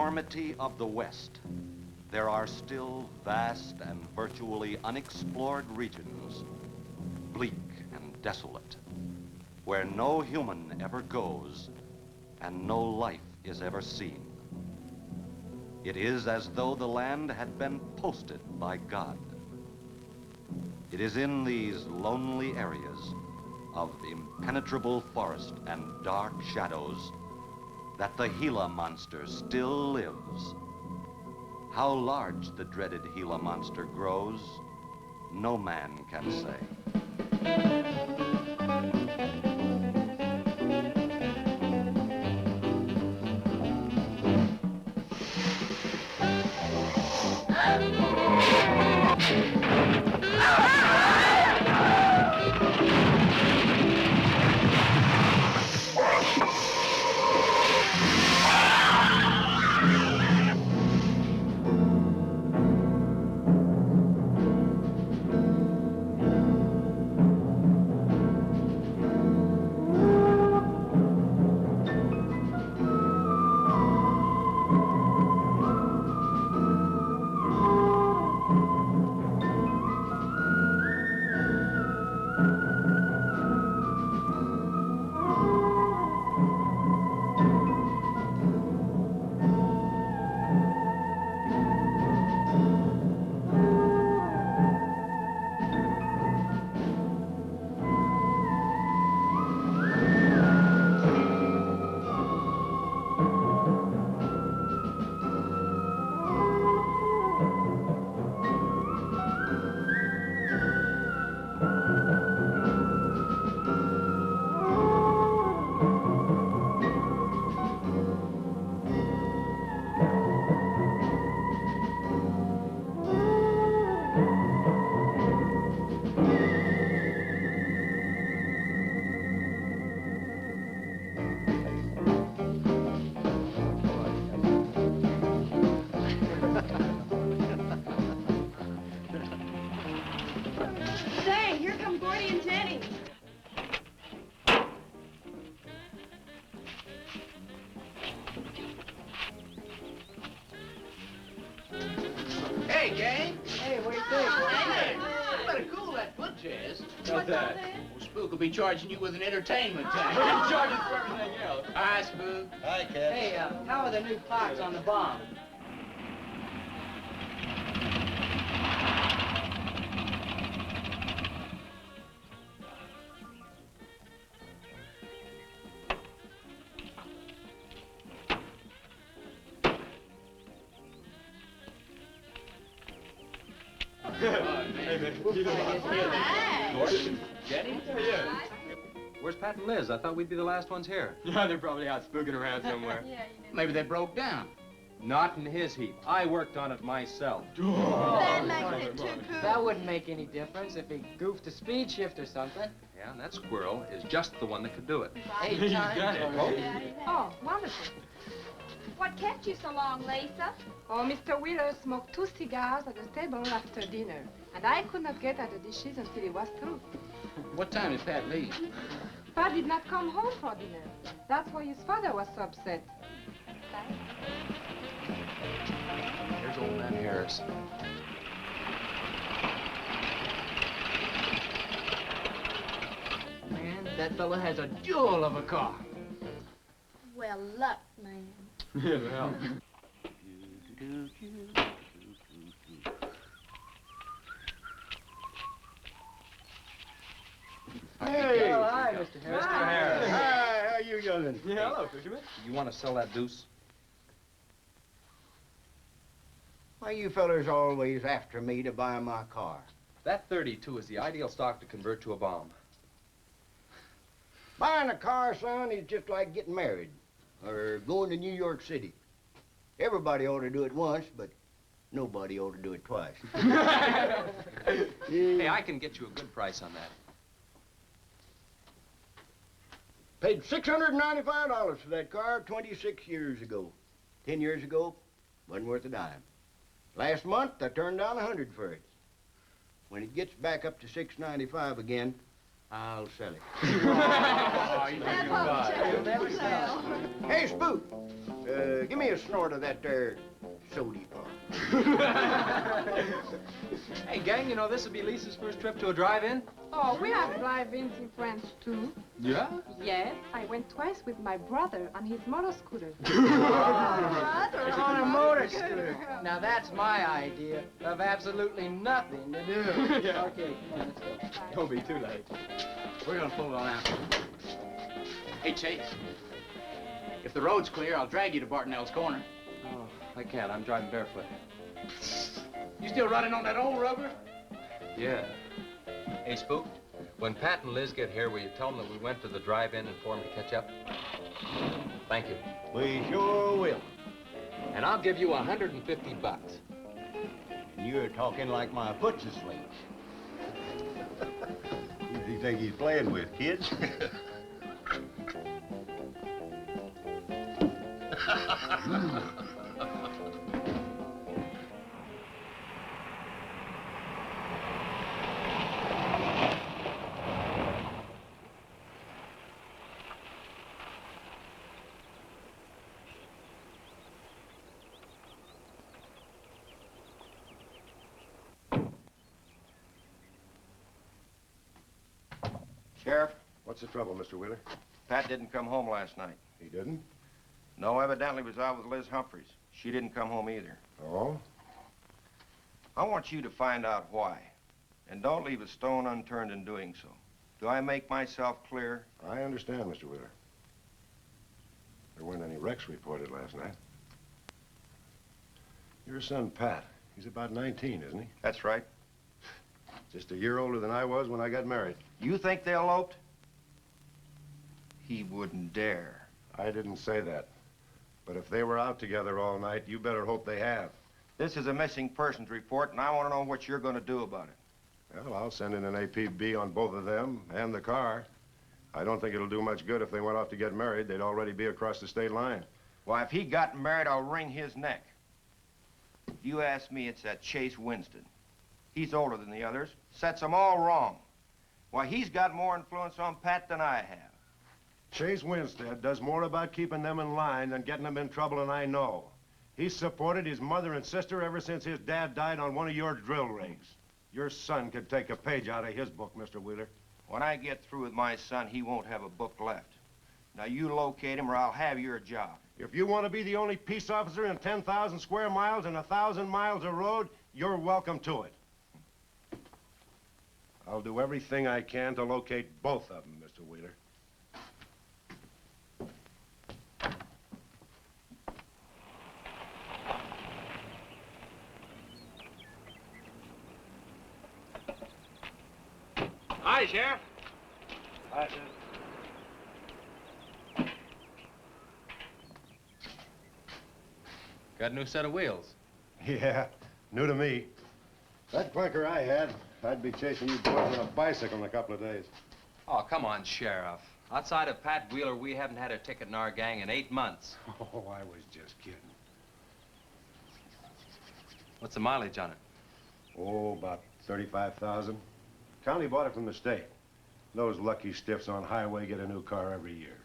enormity of the West, there are still vast and virtually unexplored regions, bleak and desolate, where no human ever goes and no life is ever seen. It is as though the land had been posted by God. It is in these lonely areas of impenetrable forest and dark shadows that the Gila monster still lives. How large the dreaded Gila monster grows, no man can say. Hey, gang. Hey, what do you think? Hey, you better cool that foot jazz. What's that? Well, Spook will be charging you with an entertainment tax. He's charging for everything else. Hi, Spook. Hi, Ken. Hey, how are the new clocks on the bomb? Jenny? Yeah. Where's Pat and Liz? I thought we'd be the last ones here. Yeah, they're probably out spooking around somewhere. Maybe they broke down. Not in his heap. I worked on it myself. That makes it too cool. That wouldn't make any difference if he goofed a speed shift or something. Yeah, and that squirrel is just the one that could do it. 8 times already. Oh, wonderful. What kept you so long, Lisa? Oh, Mr. Wheeler smoked 2 cigars at the table after dinner, and I could not get at the dishes until he was through. What time did Pat leave? Pat did not come home for dinner. That's why his father was so upset. Here's old man Harris. Man, that fella has a jewel of a car. Well, luck, man. Yeah, well. Hey! Oh, hi, Mr. Harris. Hi, how you youngin'? Yeah, hello, Fisherman. You want to sell that deuce? Why you fellers always after me to buy my car? That 32 is the ideal stock to convert to a bomb. Buying a car, son, is just like getting married or going to New York City. Everybody ought to do it once, but nobody ought to do it twice. Hey, I can get you a good price on that. Paid $695 for that car 26 years ago. 10 years ago, wasn't worth a dime. Last month, I turned down 100 for it. When it gets back up to $695 again, I'll sell it. Oh, you think you'll buy. Never sell. Hey, Spook, Give me a snort of that there sody pop. Hey, gang, you know this will be Lisa's first trip to a drive-in? Oh, we have drive-ins in France, too. Yeah? Yes, I went twice with my brother on his motor scooter. On a motor scooter. Now that's my idea of absolutely nothing to do. Yeah. Okay, come on, let's go. Don't be too late. We're gonna pull on out. Hey, Chase. If the road's clear, I'll drag you to Bartonell's corner. Oh, I can't. I'm driving barefoot. You still running on that old rubber? Yeah. Hey, Spook, when Pat and Liz get here, will you tell them that we went to the drive-in and for them to catch up? Thank you. We sure will. And I'll give you $150. And you're talking like my foot's asleep. Who does he think he's playing with, kids? Sheriff, What's the trouble, Mr. Wheeler? Pat didn't come home last night. He didn't? No, evidently was out with Liz Humphreys. She didn't come home either. Oh? I want you to find out why. And don't leave a stone unturned in doing so. Do I make myself clear? I understand, Mr. Wheeler. There weren't any wrecks reported last night. Your son, Pat, he's about 19, isn't he? That's right. Just a year older than I was when I got married. You think they eloped? He wouldn't dare. I didn't say that. But if they were out together all night, you better hope they have. This is a missing persons report, and I want to know what you're going to do about it. Well, I'll send in an APB on both of them and the car. I don't think it'll do much good if they went off to get married. They'd already be across the state line. Why, if he got married, I'll wring his neck. If you ask me, it's that Chase Winston. He's older than the others, sets them all wrong. Why, he's got more influence on Pat than I have. Chase Winstead does more about keeping them in line than getting them in trouble, and I know. He's supported his mother and sister ever since his dad died on one of your drill rigs. Your son could take a page out of his book, Mr. Wheeler. When I get through with my son, he won't have a book left. Now, you locate him or I'll have your job. If you want to be the only peace officer in 10,000 square miles and 1,000 miles of road, you're welcome to it. I'll do everything I can to locate both of them, Mr. Wheeler. Hi, Sheriff. Hi, sir. Got a new set of wheels. Yeah, new to me. That clunker I had, I'd be chasing you boys on a bicycle in a couple of days. Oh, come on, Sheriff. Outside of Pat Wheeler, we haven't had a ticket in our gang in 8 months. Oh, I was just kidding. What's the mileage on it? Oh, about 35,000. County bought it from the state. Those lucky stiffs on highway get a new car every year.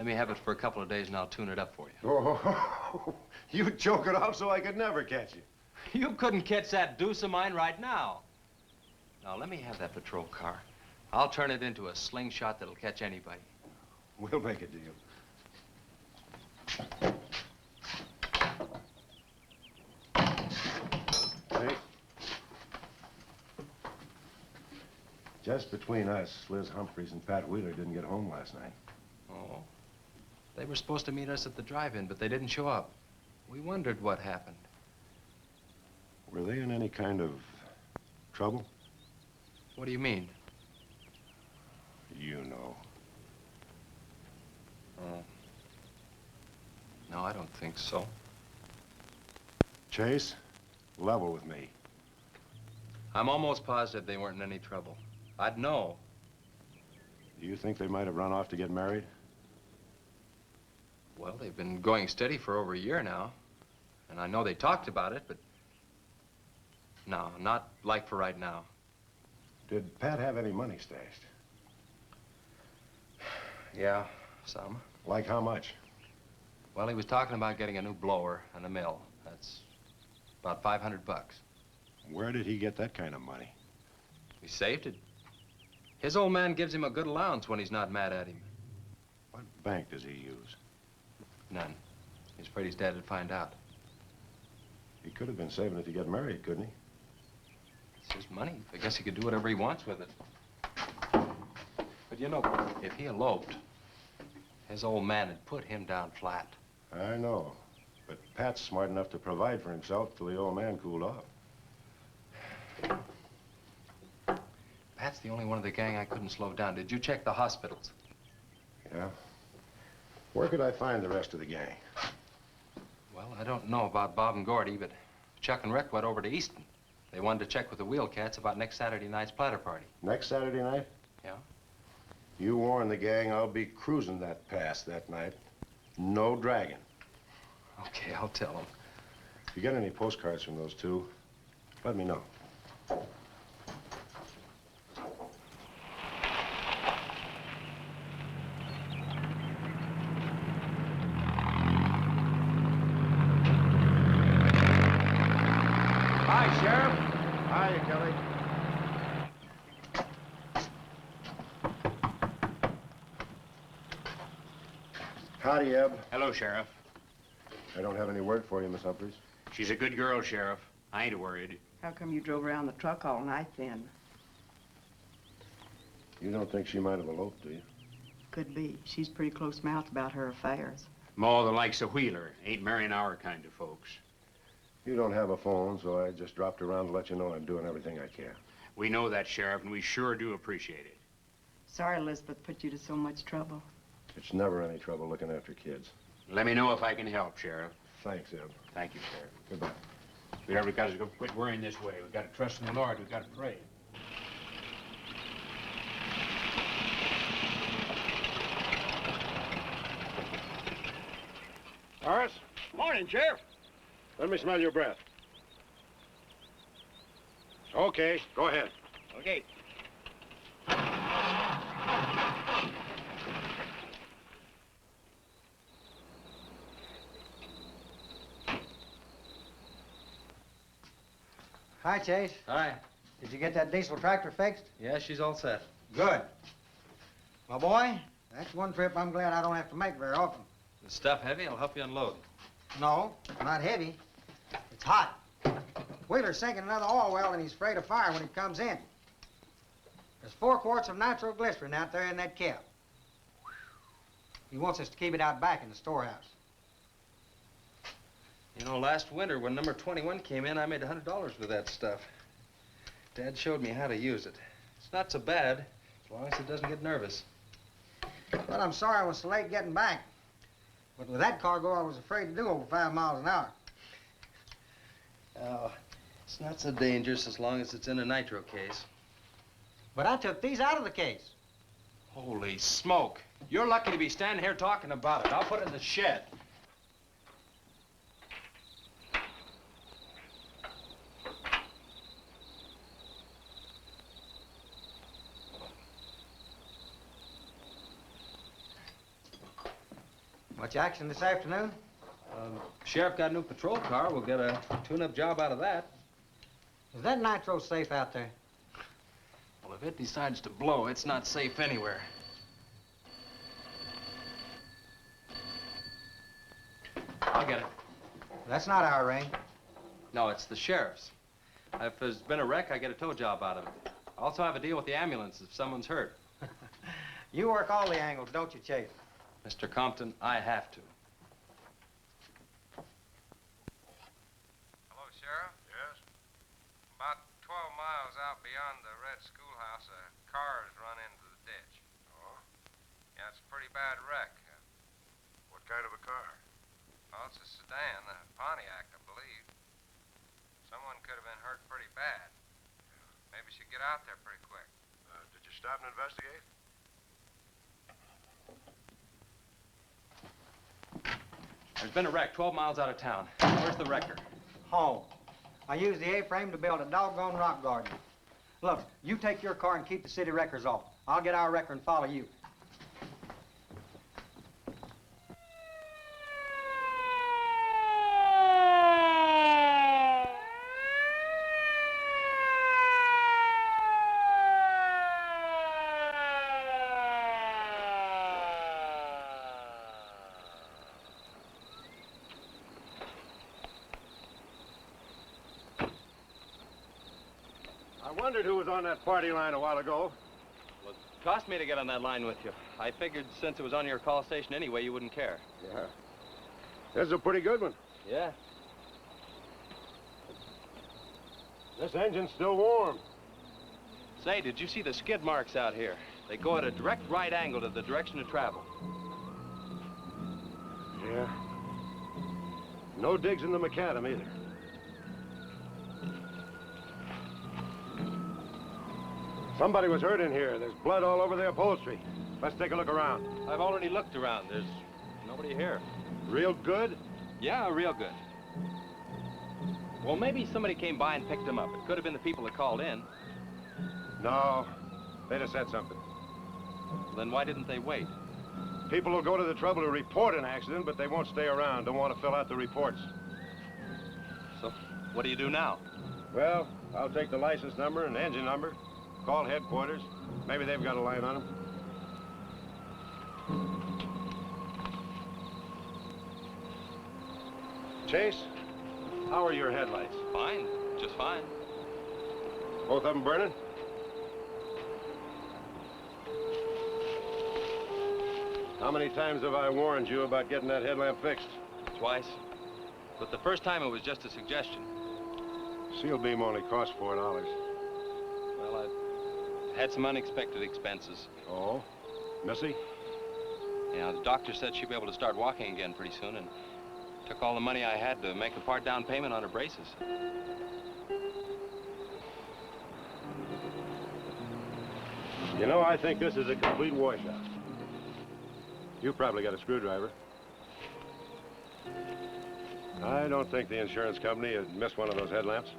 Let me have it for a couple of days and I'll tune it up for you. Oh, you choke it off so I could never catch you. You couldn't catch that deuce of mine right now. Now, let me have that patrol car. I'll turn it into a slingshot that'll catch anybody. We'll make a deal. Hey. Just between us, Liz Humphreys and Pat Wheeler didn't get home last night. Oh. They were supposed to meet us at the drive-in, but they didn't show up. We wondered what happened. Were they in any kind of trouble? What do you mean? You know. Oh. No, I don't think so. Chase, level with me. I'm almost positive they weren't in any trouble. I'd know. Do you think they might have run off to get married? Well, they've been going steady for over a year now. And I know they talked about it, but... No, not like for right now. Did Pat have any money stashed? Yeah, some. Like how much? Well, he was talking about getting a new blower and a mill. That's about $500. Where did he get that kind of money? He saved it. His old man gives him a good allowance when he's not mad at him. What bank does he use? None. He's afraid his dad would find out. He could have been saving it to get married, couldn't he? It's his money. I guess he could do whatever he wants with it. But you know, if he eloped, his old man had put him down flat. I know. But Pat's smart enough to provide for himself till the old man cooled off. Pat's the only one of the gang I couldn't slow down. Did you check the hospitals? Yeah. Where could I find the rest of the gang? Well, I don't know about Bob and Gordy, but Chuck and Rick went over to Easton. They wanted to check with the Wheel Cats about next Saturday night's platter party. Next Saturday night? Yeah? You warn the gang I'll be cruising that pass that night. No dragging. Okay, I'll tell them. If you get any postcards from those two, let me know. Hi, Sheriff. Hiya, Kelly. Howdy, Eb. Hello, Sheriff. I don't have any word for you, Miss Humphreys. She's a good girl, Sheriff. I ain't worried. How come you drove around the truck all night then? You don't think she might have eloped, do you? Could be. She's pretty close-mouthed about her affairs. Ma, the likes of Wheeler, ain't marrying our kind of folks. You don't have a phone, so I just dropped around to let you know I'm doing everything I can. We know that, Sheriff, and we sure do appreciate it. Sorry Elizabeth put you to so much trouble. It's never any trouble looking after kids. Let me know if I can help, Sheriff. Thanks, Eb. Thank you, Sheriff. Goodbye. We never got to go quit worrying this way. We got to trust in the Lord. We got to pray. Horace? Morning, Sheriff. Let me smell your breath. Okay, go ahead. Okay. Hi, Chase. Hi. Did you get that diesel tractor fixed? Yeah, she's all set. Good. My boy, that's one trip I'm glad I don't have to make very often. The stuff heavy? I'll help you unload. No, not heavy. It's hot. Wheeler's sinking another oil well and he's afraid of fire when he comes in. There's 4 quarts of nitroglycerin out there in that cap. He wants us to keep it out back in the storehouse. You know, last winter when number 21 came in, I made $100 with that stuff. Dad showed me how to use it. It's not so bad, as long as it doesn't get nervous. Well, I'm sorry I was so late getting back. But with that cargo, I was afraid to do over 5 miles an hour. Oh, it's not so dangerous as long as it's in a nitro case. But I took these out of the case. Holy smoke. You're lucky to be standing here talking about it. I'll put it in the shed. Much action this afternoon? Sheriff got a new patrol car. We'll get a tune-up job out of that. Is that nitro safe out there? Well, if it decides to blow, it's not safe anywhere. I'll get it. That's not our ring. No, it's the sheriff's. If there's been a wreck, I get a tow job out of it. I also have a deal with the ambulance if someone's hurt. You work all the angles, don't you, Chase? Mr. Compton, I have to. Hello, Sheriff? Yes? About 12 miles out beyond the red schoolhouse, a car has run into the ditch. Oh? Yeah, it's a pretty bad wreck. What kind of a car? Oh, it's a sedan, a Pontiac, I believe. Someone could have been hurt pretty bad. Maybe you should get out there pretty quick. Did you stop and investigate? There's been a wreck 12 miles out of town. Where's the wrecker? Home. I used the A-frame to build a doggone rock garden. Look, you take your car and keep the city wreckers off. I'll get our wrecker and follow you. I wondered who was on that party line a while ago. Well, it cost me to get on that line with you. I figured since it was on your call station anyway, you wouldn't care. Yeah. This is a pretty good one. Yeah. This engine's still warm. Say, did you see the skid marks out here? They go at a direct right angle to the direction of travel. Yeah. No digs in the macadam either. Somebody was hurt in here. There's blood all over the upholstery. Let's take a look around. I've already looked around. There's nobody here. Real good? Yeah, real good. Well, maybe somebody came by and picked them up. It could have been the people that called in. No. They'd have said something. Then why didn't they wait? People will go to the trouble to report an accident, but they won't stay around. Don't want to fill out the reports. So, what do you do now? Well, I'll take the license number and engine number, call headquarters. Maybe they've got a line on them. Chase, how are your headlights? Fine, just fine. Both of them burning? How many times have I warned you about getting that headlamp fixed? Twice. But the first time it was just a suggestion. Seal beam only costs $4. Well, I had some unexpected expenses. Oh? Missy? Yeah, the doctor said she'd be able to start walking again pretty soon, and took all the money I had to make a part down payment on her braces. You know, I think this is a complete washout. You probably got a screwdriver. I don't think the insurance company had missed one of those headlamps.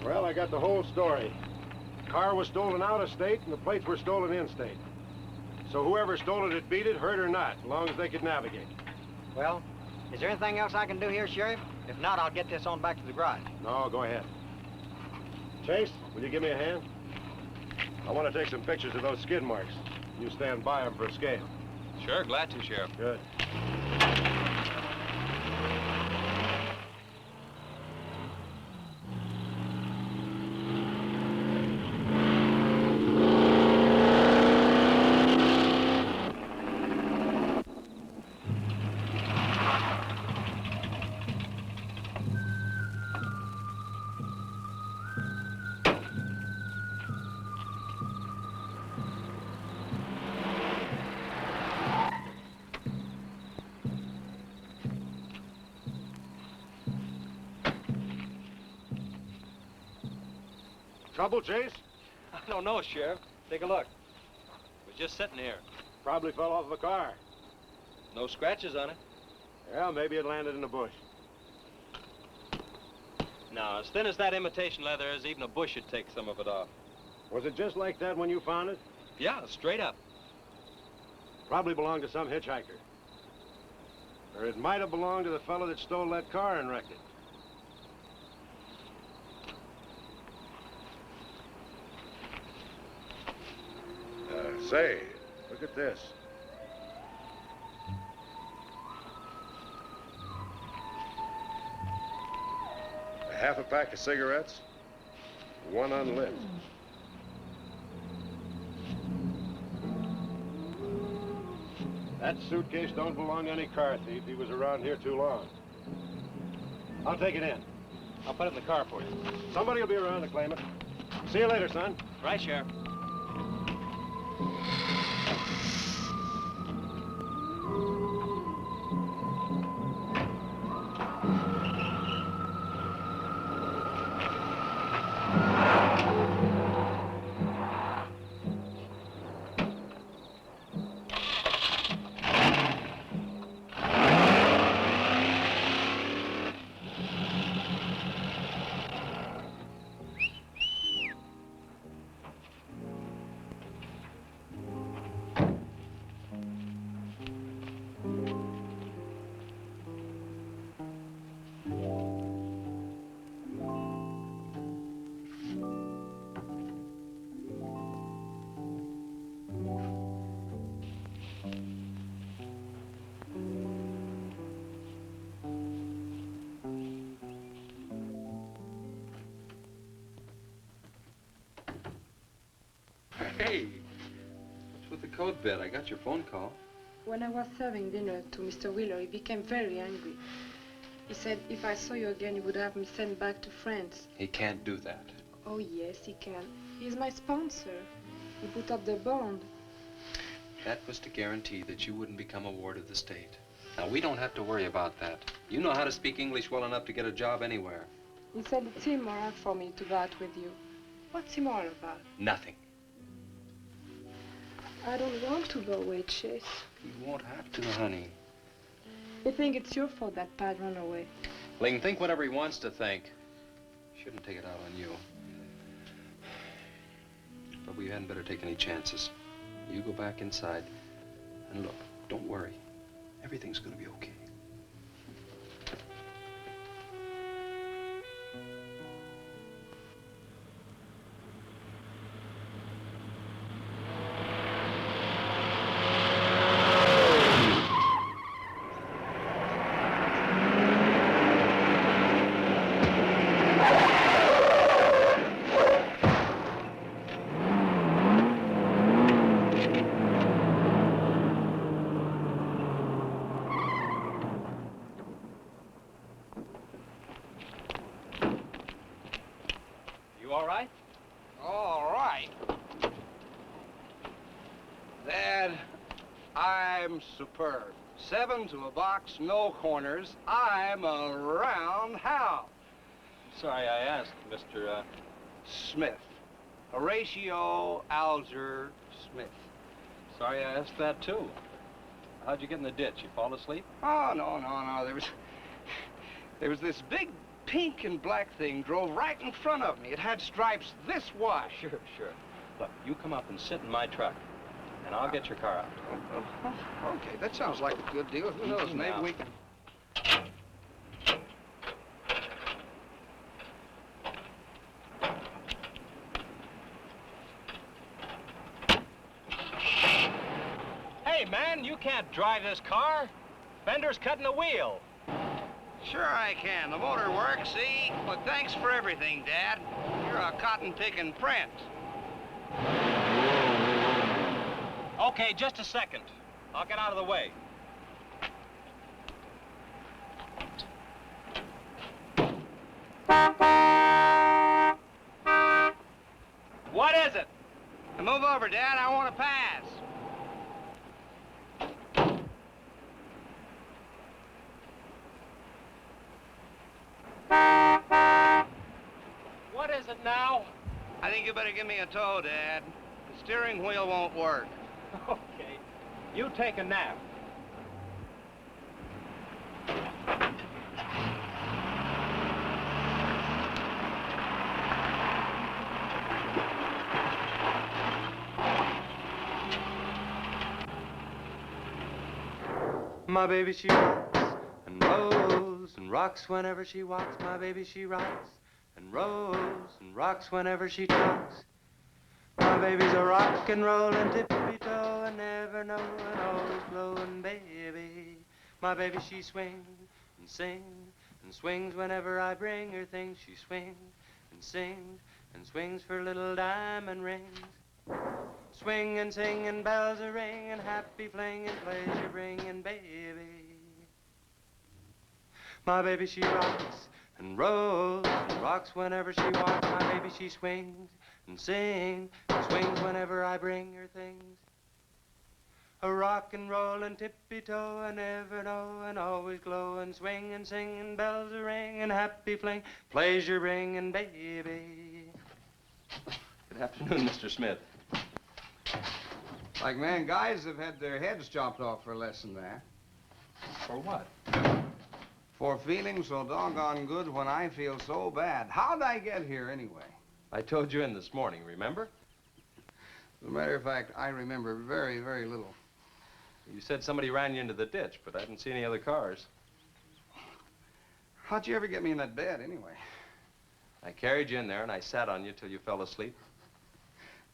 Well, I got the whole story. The car was stolen out of state, and the plates were stolen in state. So whoever stole it had beat it, hurt or not, as long as they could navigate. Well, is there anything else I can do here, Sheriff? If not, I'll get this on back to the garage. No, go ahead. Chase, will you give me a hand? I want to take some pictures of those skid marks. You stand by them for a scale. Sure, glad to, Sheriff. Good. Trouble, Chase? I don't know, Sheriff. Take a look. It was just sitting here. Probably fell off of a car. No scratches on it. Yeah, maybe it landed in a bush. No, as thin as that imitation leather is, even a bush would take some of it off. Was it just like that when you found it? Yeah, straight up. Probably belonged to some hitchhiker. Or it might have belonged to the fellow that stole that car and wrecked it. Say, look at this. A half a pack of cigarettes, one unlit. That suitcase don't belong to any car thief. He was around here too long. I'll take it in. I'll put it in the car for you. Somebody will be around to claim it. See you later, son. Right, Sheriff. Hey, what's with the coat bed? I got your phone call. When I was serving dinner to Mr. Wheeler, he became very angry. He said if I saw you again, he would have me sent back to France. He can't do that. Oh, yes, he can. He's my sponsor. He put up the bond. That was to guarantee that you wouldn't become a ward of the state. Now, we don't have to worry about that. You know how to speak English well enough to get a job anywhere. He said it's immoral for me to go out with you. What's immoral about? Nothing. I don't want to go away, Chase. You won't have to, honey. You think it's your fault that Pat ran away? Well, he can think whatever he wants to think. Shouldn't take it out on you. But we hadn't better take any chances. You go back inside, and look, don't worry. Everything's gonna be okay. Superb. 7 to a box, no corners. I'm a roundhouse. Sorry I asked, Mr. Smith. Horatio Alger Smith. Sorry I asked that, too. How'd you get in the ditch? You fall asleep? Oh, no. There was this big pink and black thing drove right in front of me. It had stripes this wide. Sure. Look, you come up and sit in my truck, and I'll get your car out. Okay, that sounds like a good deal. Who knows, maybe we can... Hey, man, you can't drive this car. Fender's cutting the wheel. Sure I can. The motor works, see? But thanks for everything, Dad. You're a cotton-picking prince. Okay, just a second. I'll get out of the way. What is it? Now move over, Dad. I want to pass. What is it now? I think you better give me a tow, Dad. The steering wheel won't work. Okay. You take a nap. My baby, she rocks and rolls and rocks whenever she walks. My baby, she rocks and rolls and rocks whenever she talks. My baby's a rock and rollin' tippy-toe and never knowin', always blowin' baby. My baby, she swings and sings and swings whenever I bring her things. She swings and sings and swings for little diamond rings. Swinging, singing, bells are ringing, happy flinging, pleasure bringing, baby. My baby, she rocks and rolls and rocks whenever she walks. My baby, she swings and sings and swings whenever I bring her things. A rock and roll and tippy-toe and ever know and always glow and swing and sing and bells are ringing, happy fling, pleasure bringing, baby. Good afternoon, Mr. Smith. Like, man, guys have had their heads chopped off for less than that. For what? For feeling so doggone good when I feel so bad. How'd I get here, anyway? I told you in this morning, remember? As a matter of fact, I remember very, very little. You said somebody ran you into the ditch, but I didn't see any other cars. How'd you ever get me in that bed, anyway? I carried you in there, and I sat on you till you fell asleep.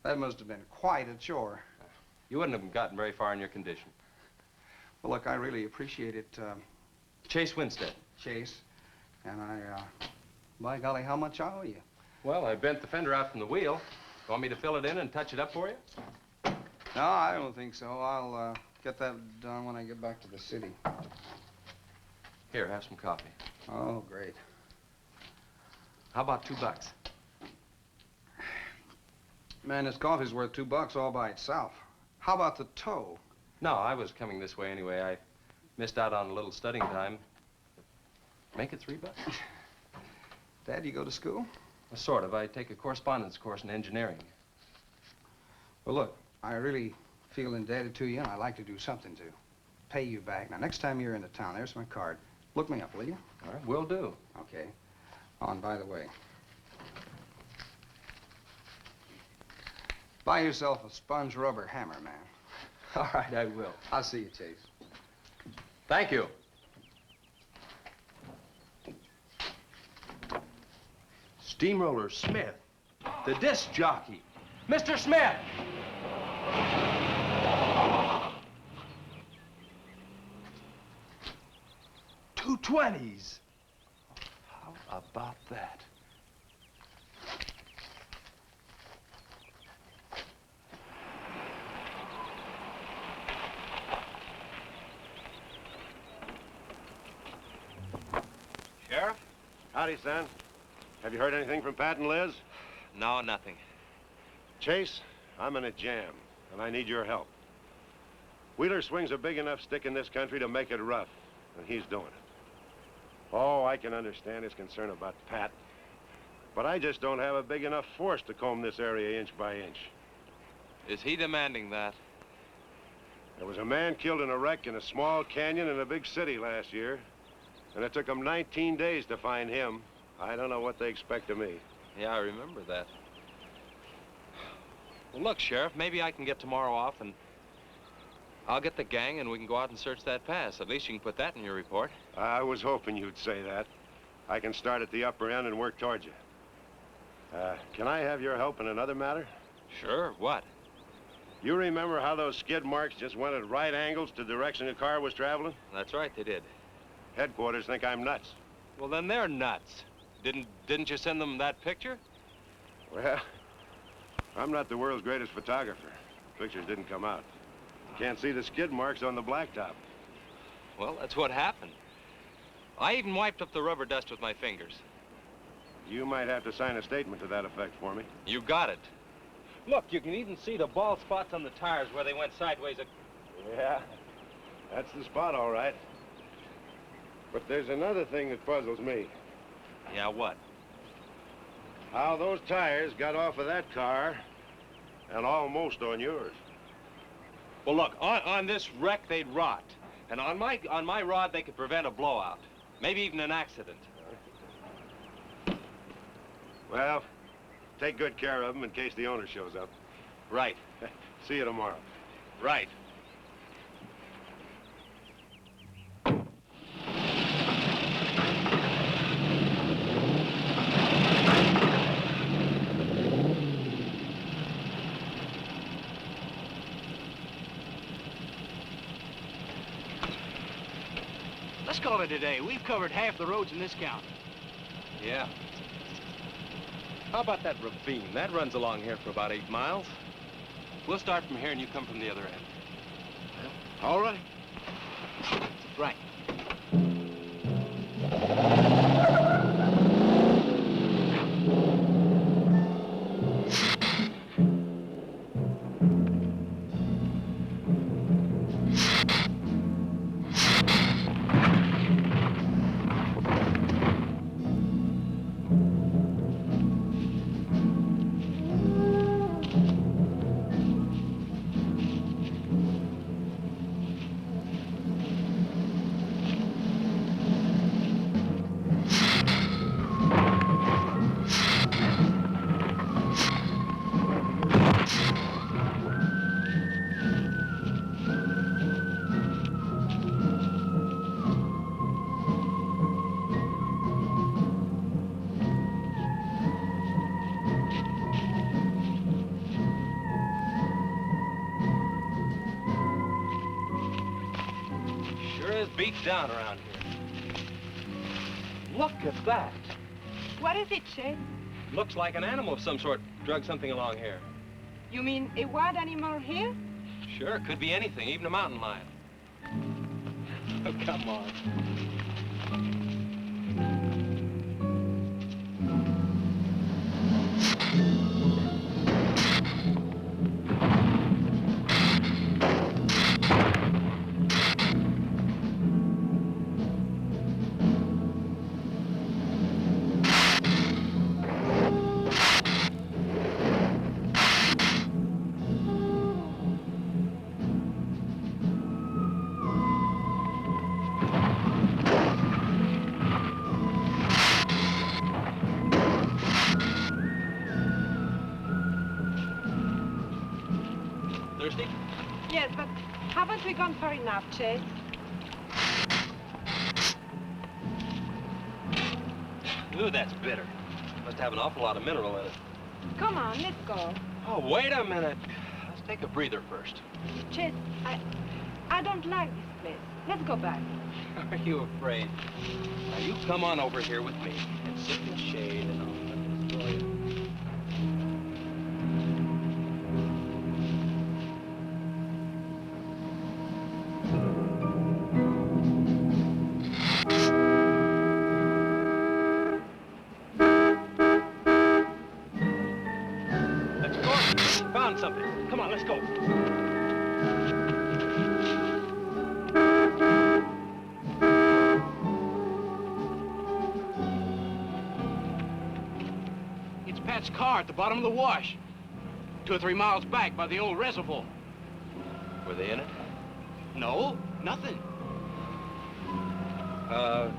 That must have been quite a chore. You wouldn't have gotten very far in your condition. Well, look, I really appreciate it. Chase Winstead. Chase. And by golly, how much I owe you? Well, I bent the fender out from the wheel. Want me to fill it in and touch it up for you? No, I don't think so. I'll get that done when I get back to the city. Here, have some coffee. Oh, great. How about $2? Man, this coffee's worth $2 all by itself. How about the tow? No, I was coming this way anyway. I missed out on a little studying time. Make it $3. Dad, you go to school? Sort of. I take a correspondence course in engineering. Well, look, I really feel indebted to you, and I'd like to do something to pay you back. Now, next time you're in the town, there's my card. Look me up, will you? All right, will do. Okay. Oh, and by the way, buy yourself a sponge rubber hammer, man. All right, I will. I'll see you, Chase. Thank you. Steamroller Smith, the disc jockey. Mr. Smith! $2.20s. How about that? Sheriff? Howdy, son. Have you heard anything from Pat and Liz? No, nothing. Chase, I'm in a jam, and I need your help. Wheeler swings a big enough stick in this country to make it rough, and he's doing it. Oh, I can understand his concern about Pat, but I just don't have a big enough force to comb this area inch by inch. Is he demanding that? There was a man killed in a wreck in a small canyon in a big city last year, and it took them 19 days to find him. I don't know what they expect of me. Yeah, I remember that. Well, look, Sheriff, maybe I can get tomorrow off and I'll get the gang and we can go out and search that pass. At least you can put that in your report. I was hoping you'd say that. I can start at the upper end and work towards you. Can I have your help in another matter? Sure, what? You remember how those skid marks just went at right angles to the direction the car was traveling? That's right, they did. Headquarters think I'm nuts. Well, then they're nuts. Didn't you send them that picture? Well, I'm not the world's greatest photographer. The pictures didn't come out. Can't see the skid marks on the blacktop. Well, that's what happened. I even wiped up the rubber dust with my fingers. You might have to sign a statement to that effect for me. You got it. Look, you can even see the bald spots on the tires where they went sideways. Yeah, that's the spot, all right. But there's another thing that puzzles me. Yeah, what? How those tires got off of that car and almost on yours. Well, look, on this wreck, they'd rot. And on my rod, they could prevent a blowout. Maybe even an accident. Well, take good care of them in case the owner shows up. Right. See you tomorrow. Right. Let's call it a day. We've covered half the roads in this county. Yeah. How about that ravine? That runs along here for about 8 miles. We'll start from here and you come from the other end. All right. Right. Beat down around here. Look at that. What is it, Chase? Looks like an animal of some sort drug something along here. You mean a wild animal here? Sure, could be anything, even a mountain lion. Oh, come on. Thirsty? Yes, but haven't we gone far enough, Chase? Ooh, that's bitter. Must have an awful lot of mineral in it. Come on, let's go. Oh, wait a minute. Let's take a breather first. Chase, I don't like this place. Let's go back. Are you afraid? Now, you come on over here with me and sit in the shade and I'll let this you. Something. Come on, let's go. It's Pat's car at the bottom of the wash. 2 or 3 miles back by the old reservoir. Were they in it? No, nothing.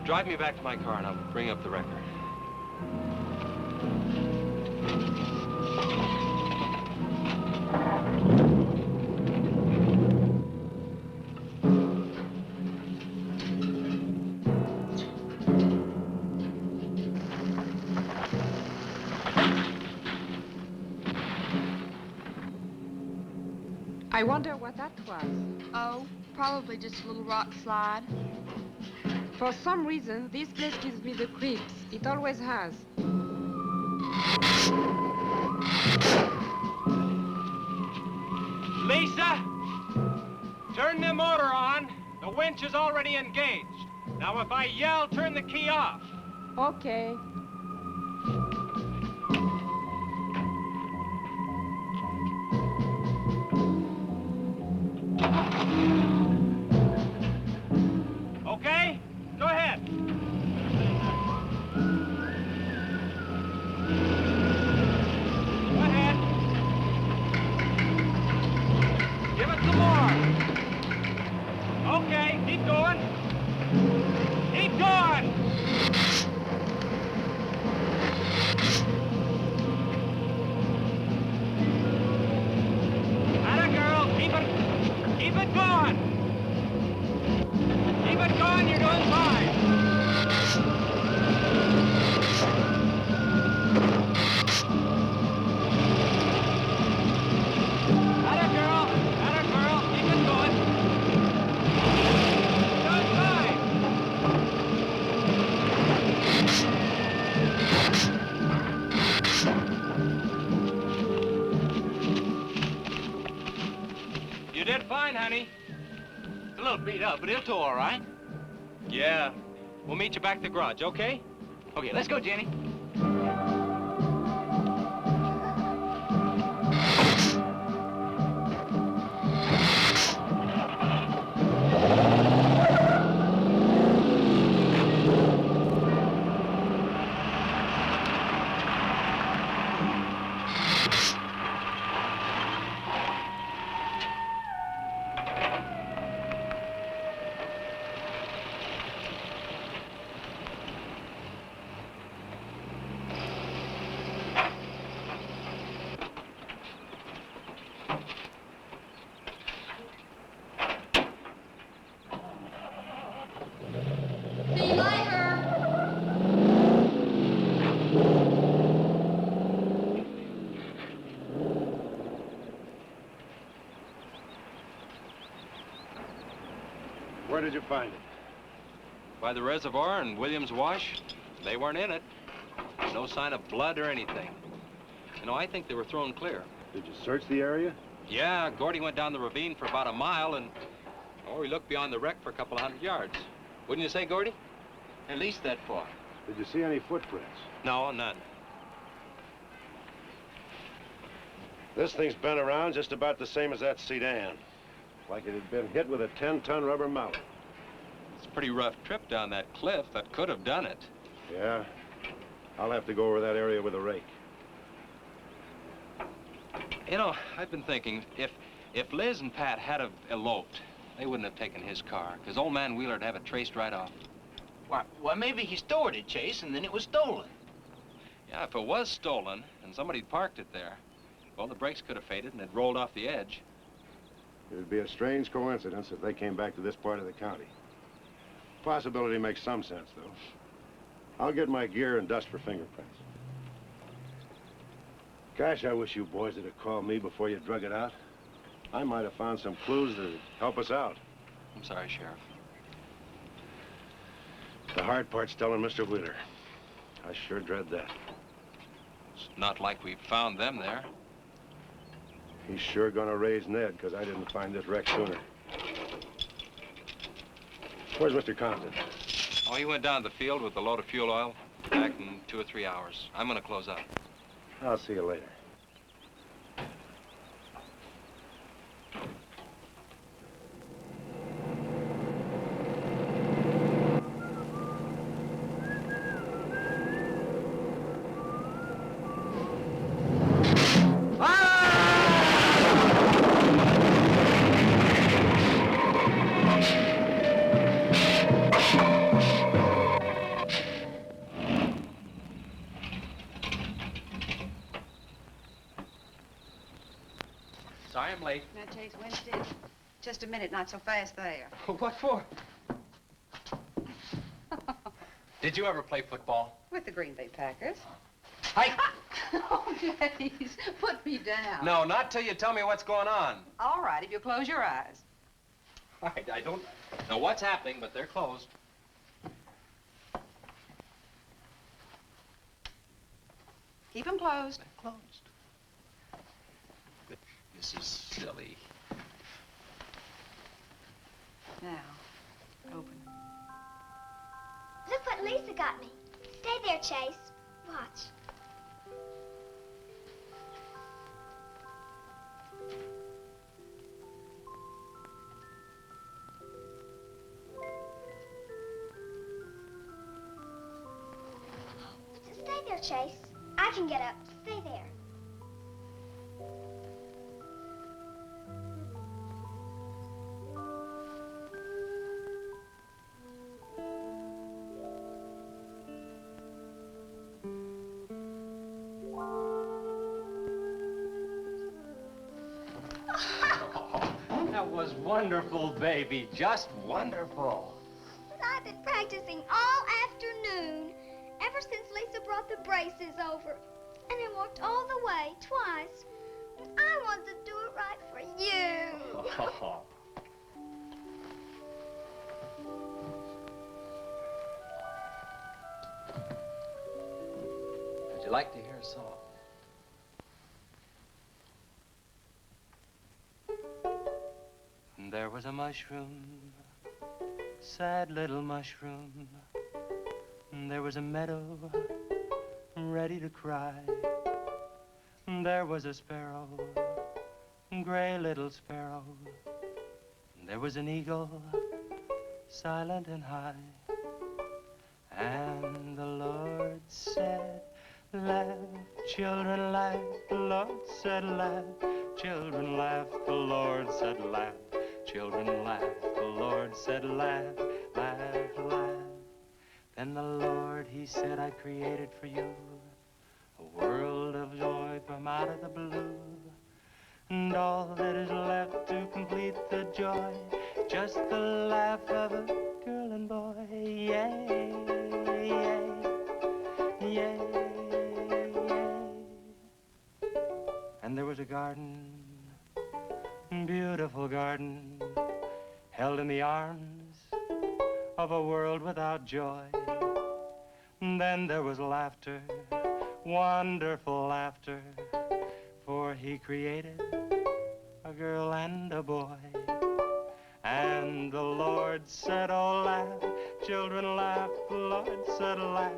Drive me back to my car and I'll bring up the record. I wonder what that was. Oh, probably just a little rock slide. For some reason, this place gives me the creeps. It always has. Lisa! Turn the motor on. The winch is already engaged. Now, if I yell, turn the key off. Okay. Okay? Go ahead. Go ahead. Give it some more. Okay, keep going. Keep going. Atta girl, keep it going. Keep it going, you're doing fine. Atta girl, keep it going. You're doing fine. You did fine, honey. It's a little beat up, but it'll tow all right. Yeah. We'll meet you back at the garage, okay? Okay, let's go, Jenny. See you later. Where did you find it? By the reservoir and Williams Wash. They weren't in it. No sign of blood or anything. You know, I think they were thrown clear. Did you search the area? Yeah, Gordy went down the ravine for about a mile and, oh, he looked beyond the wreck for a couple of 100 yards. Wouldn't you say, Gordy? At least that far. Did you see any footprints? No, none. This thing's been around just about the same as that sedan. Like it had been hit with a 10-ton rubber mallet. It's a pretty rough trip down that cliff. That could have done it. Yeah? I'll have to go over that area with a rake. You know, I've been thinking, if Liz and Pat had have eloped, they wouldn't have taken his car, because old man Wheeler'd have it traced right off. Why, maybe he stored it, Chase, and then it was stolen. Yeah, if it was stolen and somebody parked it there, well, the brakes could have faded and it rolled off the edge. It would be a strange coincidence if they came back to this part of the county. Possibility makes some sense, though. I'll get my gear and dust for fingerprints. Gosh, I wish you boys would have called me before you drug it out. I might have found some clues that would help us out. I'm sorry, Sheriff. The hard part's telling Mr. Wheeler. I sure dread that. It's not like we found them there. He's sure gonna raise Ned, because I didn't find this wreck sooner. Where's Mr. Compton? Oh, he went down to the field with a load of fuel oil. Back in 2 or 3 hours. I'm gonna close up. I'll see you later. Sorry I'm late. Now, Chase Winstead, just a minute, not so fast there. What for? Did you ever play football? With the Green Bay Packers. Hey! Oh, please, put me down. No, not till you tell me what's going on. All right, if you close your eyes. All right, I don't know what's happening, but they're closed. Keep them closed. They're closed. This is silly. Now, open. Look what Lisa got me. Stay there, Chase. Watch. Stay there, Chase. I can get up. Stay there. That was wonderful, baby. Just wonderful. I've been practicing all afternoon, ever since Lisa brought the braces over. And I walked all the way, twice. I wanted to do it right for you. Would you like to hear a song? There was a mushroom, sad little mushroom. There was a meadow ready to cry. There was a sparrow, gray little sparrow. There was an eagle, silent and high. And the Lord said, laugh, children, laugh. The Lord said, laugh, children, laugh. The Lord said, laugh, children, laugh. The Lord said, laugh, laugh, laugh. Then the Lord, he said, I created for you a world of joy from out of the blue. And all that is left to complete the joy, just the laugh of a girl and boy. Yay, yay, yay, yay. And there was a garden, beautiful garden, held in the arms of a world without joy. And then there was laughter, wonderful laughter, for he created a girl and a boy. And the Lord said, oh, laugh, children, laugh. The Lord said, laugh,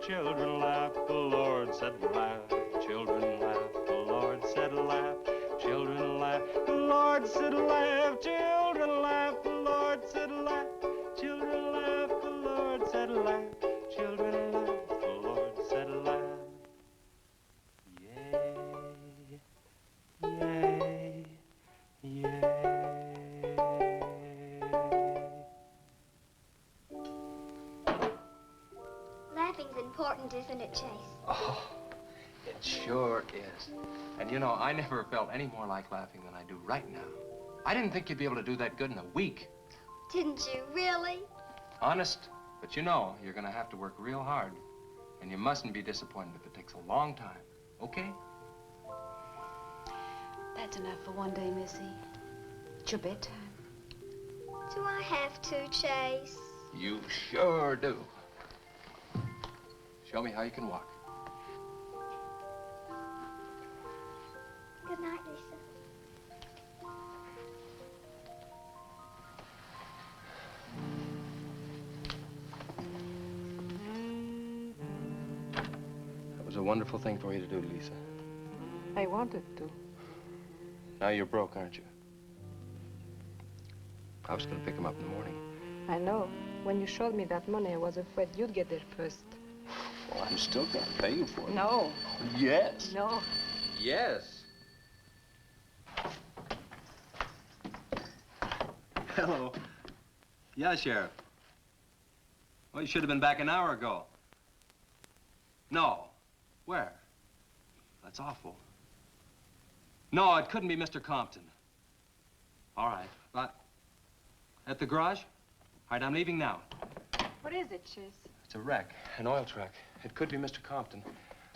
children, laugh. The Lord said, laugh, children, laugh. The Lord said, laugh, children, laugh. The Lord said, laugh, children, laugh. The Lord said, laugh, children, laugh. The Lord said, laugh, children, laugh. The Lord said, laugh. Yay, yay, yay. Laughing's important, isn't it, Chase? Oh, it sure is. And you know, I never felt any more like laughing than I do right now. I didn't think you'd be able to do that good in a week. Didn't you really? Honest. But you know, you're gonna have to work real hard. And you mustn't be disappointed if it takes a long time, okay? That's enough for one day, Missy. It's your bedtime. Do I have to, Chase? You sure do. Show me how you can walk. Good night, Lisa. That was a wonderful thing for you to do, Lisa. I wanted to. Now you're broke, aren't you? I was gonna pick him up in the morning. I know. When you showed me that money, I was afraid you'd get there first. Well, I'm still gonna pay you for it. No. Yes. No. Yes. Hello. Yeah, Sheriff. Well, you should have been back an hour ago. No. Where? That's awful. No, it couldn't be Mr. Compton. All right, but at the garage? All right, I'm leaving now. What is it, Chase? It's a wreck, an oil truck. It could be Mr. Compton.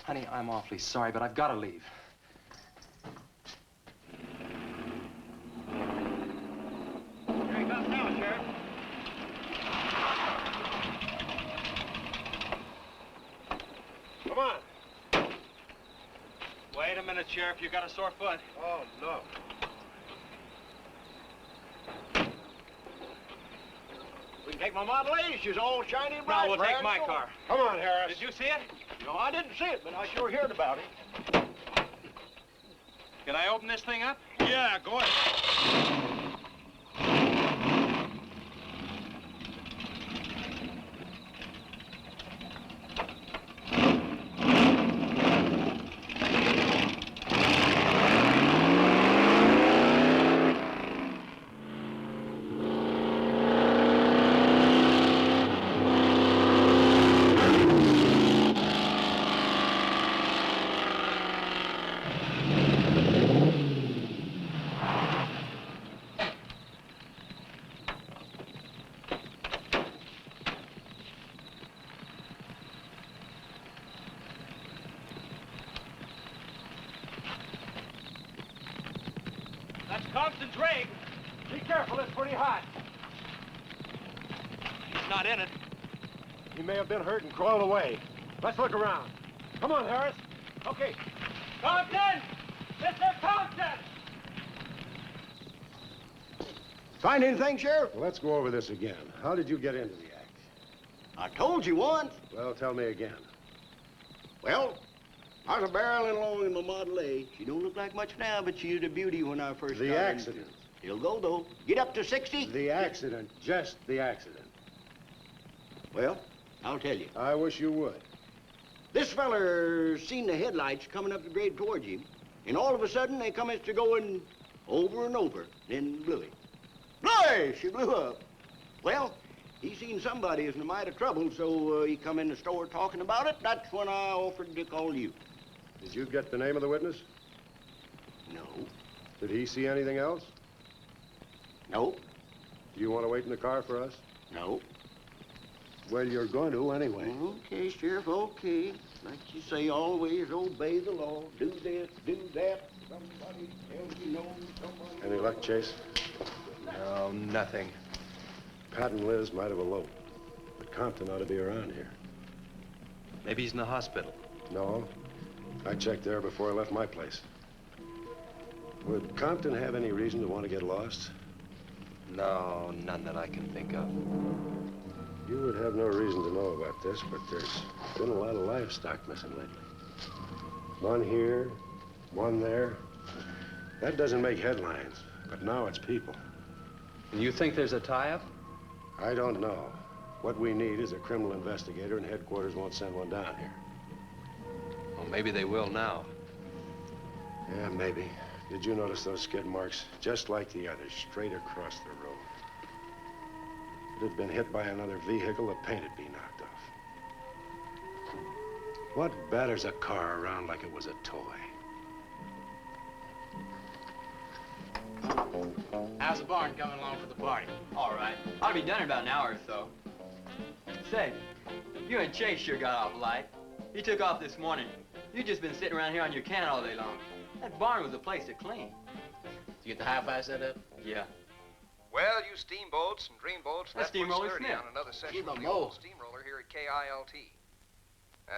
Honey, I'm awfully sorry, but I've got to leave. Here he comes now, Sheriff. Come on. Wait a minute, Sheriff. You got a sore foot. Oh, no. We can take my Model A. She's all shiny and bright. No, we'll take my car. Come on, Harris. Did you see it? No, I didn't see it, but I sure heard about it. Can I open this thing up? Yeah, go ahead. That's Compton's rig. Be careful, it's pretty hot. He's not in it. He may have been hurt and crawled away. Let's look around. Come on, Harris. Okay. Compton! Mr. Compton! Find anything, Sheriff? Well, let's go over this again. How did you get into the act? I told you once. Well, tell me again. Well, I was barreling along in my Model A. She don't look like much now, but she was a beauty when I first The got accident. It'll go, though. Get up to 60. The accident. Just the accident. Well, I'll tell you. I wish you would. This feller seen the headlights coming up the grade towards him, and all of a sudden they come to going over and over, then blew him. Bloy! She blew up. Well, he seen somebody was in a mite of trouble, so he come in the store talking about it. That's when I offered to call you. Did you get the name of the witness? No. Did he see anything else? No. Do you want to wait in the car for us? No. Well, you're going to anyway. Okay, Sheriff, okay. Like you say, always obey the law. Do this, do that. Somebody tells you no, somebody... Any luck, Chase? No, nothing. Pat and Liz might have eloped, but Compton ought to be around here. Maybe he's in the hospital. No. I checked there before I left my place. Would Compton have any reason to want to get lost? No, none that I can think of. You would have no reason to know about this, but there's been a lot of livestock missing lately. One here, one there. That doesn't make headlines, but now it's people. And you think there's a tie-up? I don't know. What we need is a criminal investigator, and headquarters won't send one down here. Well, maybe they will now. Yeah, maybe. Did you notice those skid marks? Just like the others, straight across the road. If it had been hit by another vehicle, the paint would be knocked off. What batters a car around like it was a toy? How's the barn coming along for the party? All right. I'll be done in about an hour or so. Say, you and Chase sure got off light. He took off this morning. You just been sitting around here on your can all day long. That barn was a place to clean. Did you get the hi-fi set up? Yeah. Well, you steamboats and dreamboats, That's that puts Steamroller 30 Smith. on another session Keep of 'em the old low. steamroller here at KILT.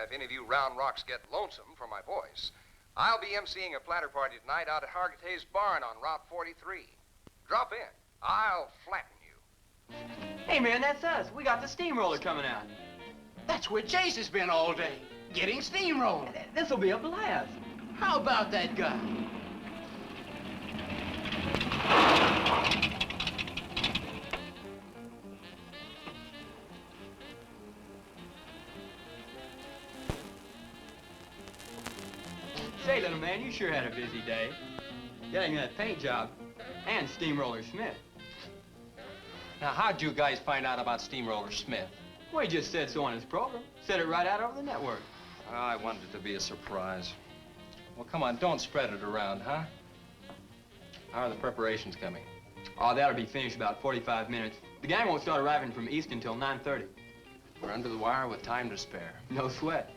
If any of you round rocks get lonesome for my voice, I'll be emceeing a platter party tonight out at Hargitay's Barn on Route 43. Drop in. I'll flatten you. Hey, man, that's us. We got the steamroller coming out. That's where Chase has been all day, getting steamrolled. This'll be a blast. How about that guy? Say, little man, you sure had a busy day. Getting that paint job and Steamroller Smith. Now, how'd you guys find out about Steamroller Smith? Well, he just said so on his program. Said it right out over the network. I wanted it to be a surprise. Well, come on, don't spread it around, huh? How are the preparations coming? Oh, that'll be finished about 45 minutes. The gang won't start arriving from East until 9:30. We're under the wire with time to spare. No sweat.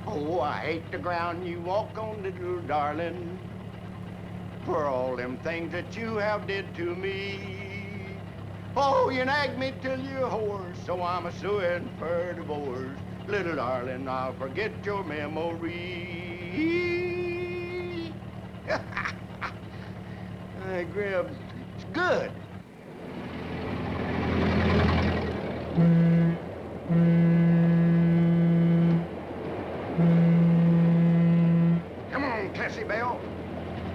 Oh, I hate the ground you walk on, little darling, for all them things that you have did to me. Oh, you nagged me till you're hoarse, so I'm a-suing for divorce. Little darling, I'll forget your memory. Hey, Grib, it's good. Come on, Classy Belle.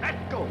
Let's go.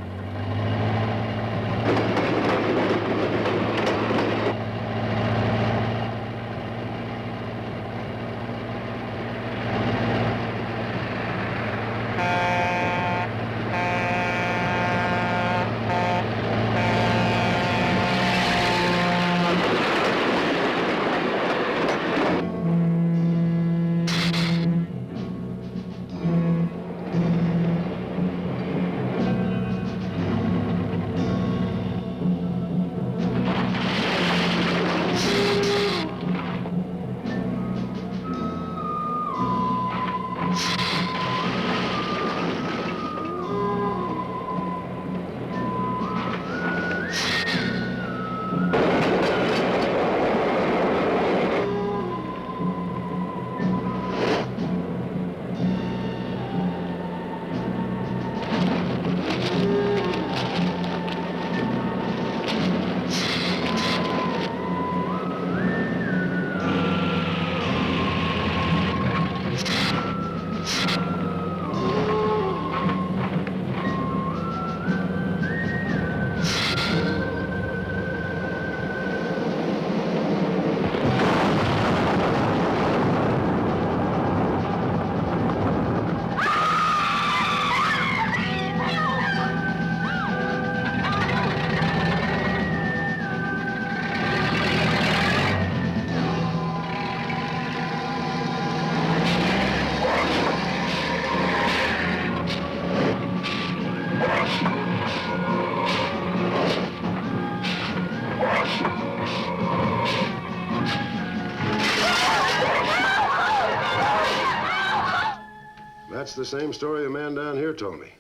the same story the man down here told me.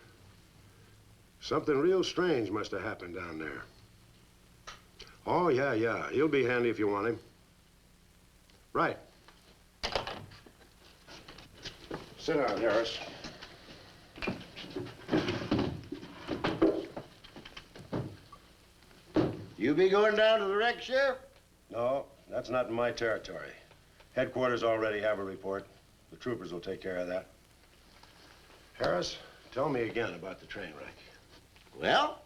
Something real strange must have happened down there. Oh, yeah. He'll be handy if you want him. Right. Sit down, Harris. You be going down to the wreck, Sheriff? No, that's not in my territory. Headquarters already have a report. The troopers will take care of that. Harris, tell me again about the train wreck. Well,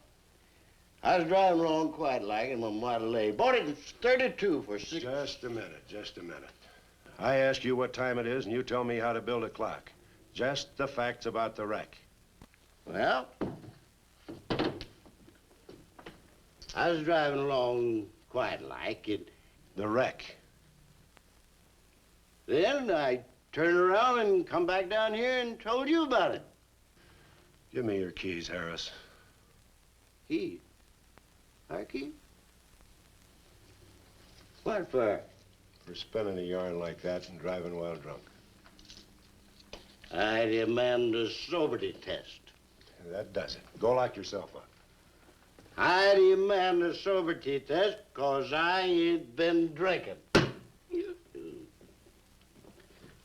I was driving along quite like in my Model A. Bought it at 32 for six... Just a minute. I ask you what time it is, and you tell me how to build a clock. Just the facts about the wreck. Well, I was driving along quite like it. The wreck. Then I turned around and come back down here and told you about it. Give me your keys, Harris. Keys? Our keys? What for? For spinning a yarn like that and driving while drunk. I demand a sobriety test. That does it. Go lock yourself up. I demand a sobriety test because I ain't been drinking.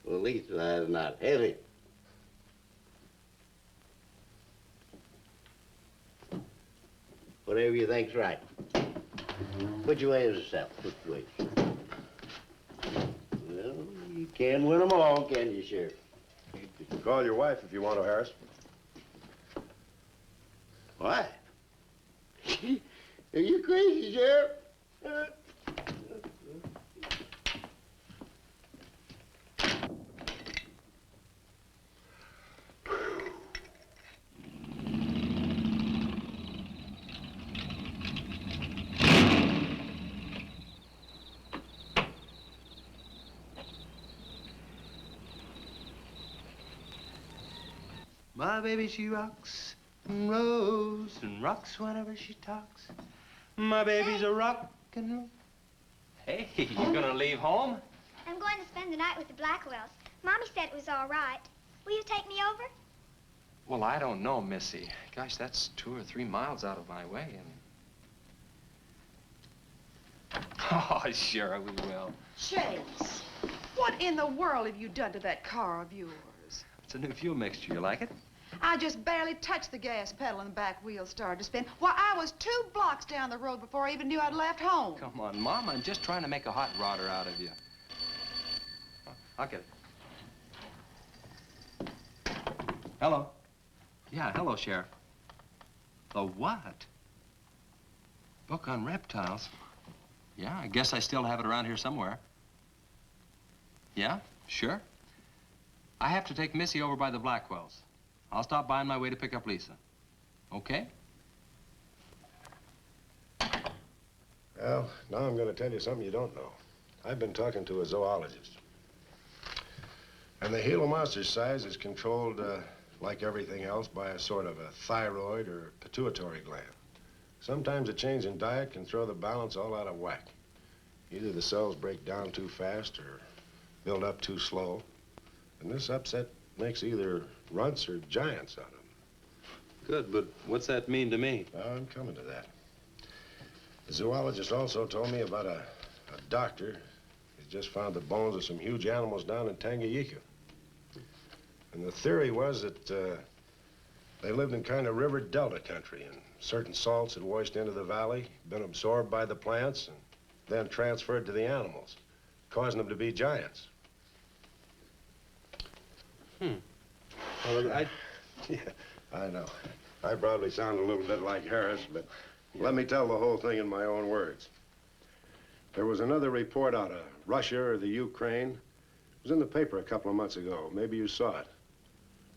Well, at least I'm not heavy. Whatever you think's right. Which way is the south? Which way? Well, you can't win them all, can you, Sheriff? You can call your wife if you want to, Harris. Why? Are you crazy, Sheriff? My baby, she rocks and rolls and rocks whenever she talks. My baby's a rock and roll. Hey, you gonna leave home? I'm going to spend the night with the Blackwells. Mommy said it was all right. Will you take me over? Well, I don't know, Missy. Gosh, that's 2 or 3 miles out of my way, and... Oh, sure, we will. Chase, what in the world have you done to that car of yours? It's a new fuel mixture. You like it? I just barely touched the gas pedal and the back wheel started to spin. Why, I was 2 blocks down the road before I even knew I'd left home. Come on, Mom. I'm just trying to make a hot rodder out of you. Oh, I'll get it. Hello. Yeah, hello, Sheriff. The what? Book on reptiles? Yeah, I guess I still have it around here somewhere. Yeah, sure. I have to take Missy over by the Blackwells. I'll stop by on my way to pick up Lisa. Okay? Well, now I'm going to tell you something you don't know. I've been talking to a zoologist. And the Gila monster's size is controlled, like everything else, by a sort of a thyroid or pituitary gland. Sometimes a change in diet can throw the balance all out of whack. Either the cells break down too fast or build up too slow. And this upset makes either runts or giants out of them. Good, but what's that mean to me? Well, I'm coming to that. The zoologist also told me about a doctor. He's just found the bones of some huge animals down in Tanganyika. And the theory was that they lived in kind of river delta country, and certain salts had washed into the valley, been absorbed by the plants, and then transferred to the animals, causing them to be giants. Well, yeah, I know. I probably sound a little bit like Harris, but let me tell the whole thing in my own words. There was another report out of Russia or the Ukraine. It was in the paper a couple of months ago. Maybe you saw it.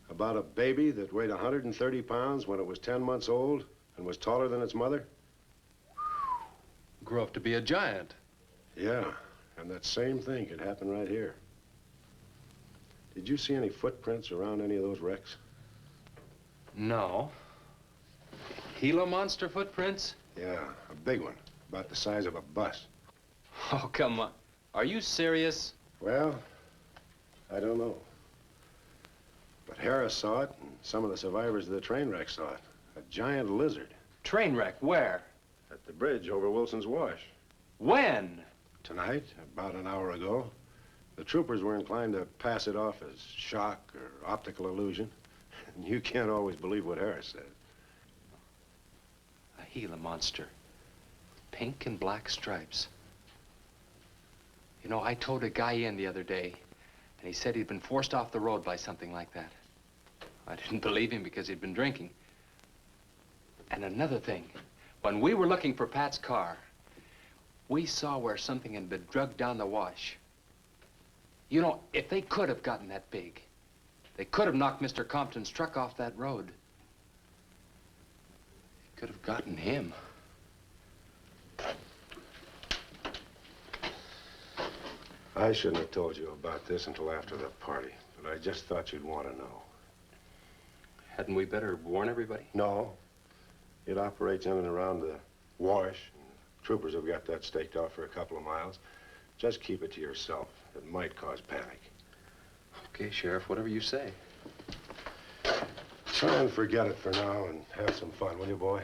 About a baby that weighed 130 pounds when it was 10 months old and was taller than its mother. Grew up to be a giant. Yeah, and that same thing could happen right here. Did you see any footprints around any of those wrecks? No. Gila monster footprints? Yeah, a big one, about the size of a bus. Oh, come on. Are you serious? Well, I don't know. But Harris saw it, and some of the survivors of the train wreck saw it. A giant lizard. Train wreck, where? At the bridge over Wilson's Wash. When? Tonight, about an hour ago. The troopers were inclined to pass it off as shock or optical illusion. And you can't always believe what Harris says. A Gila monster. Pink and black stripes. You know, I towed a guy in the other day, and he said he'd been forced off the road by something like that. I didn't believe him because he'd been drinking. And another thing, when we were looking for Pat's car, we saw where something had been drugged down the wash. You know, if they could have gotten that big, they could have knocked Mr. Compton's truck off that road. They could have gotten him. I shouldn't have told you about this until after the party, but I just thought you'd want to know. Hadn't we better warn everybody? No. It operates in and around the wash. Troopers have got that staked out for a couple of miles. Just keep it to yourself. It might cause panic. Okay, Sheriff, whatever you say. Try and forget it for now and have some fun, will you, boy?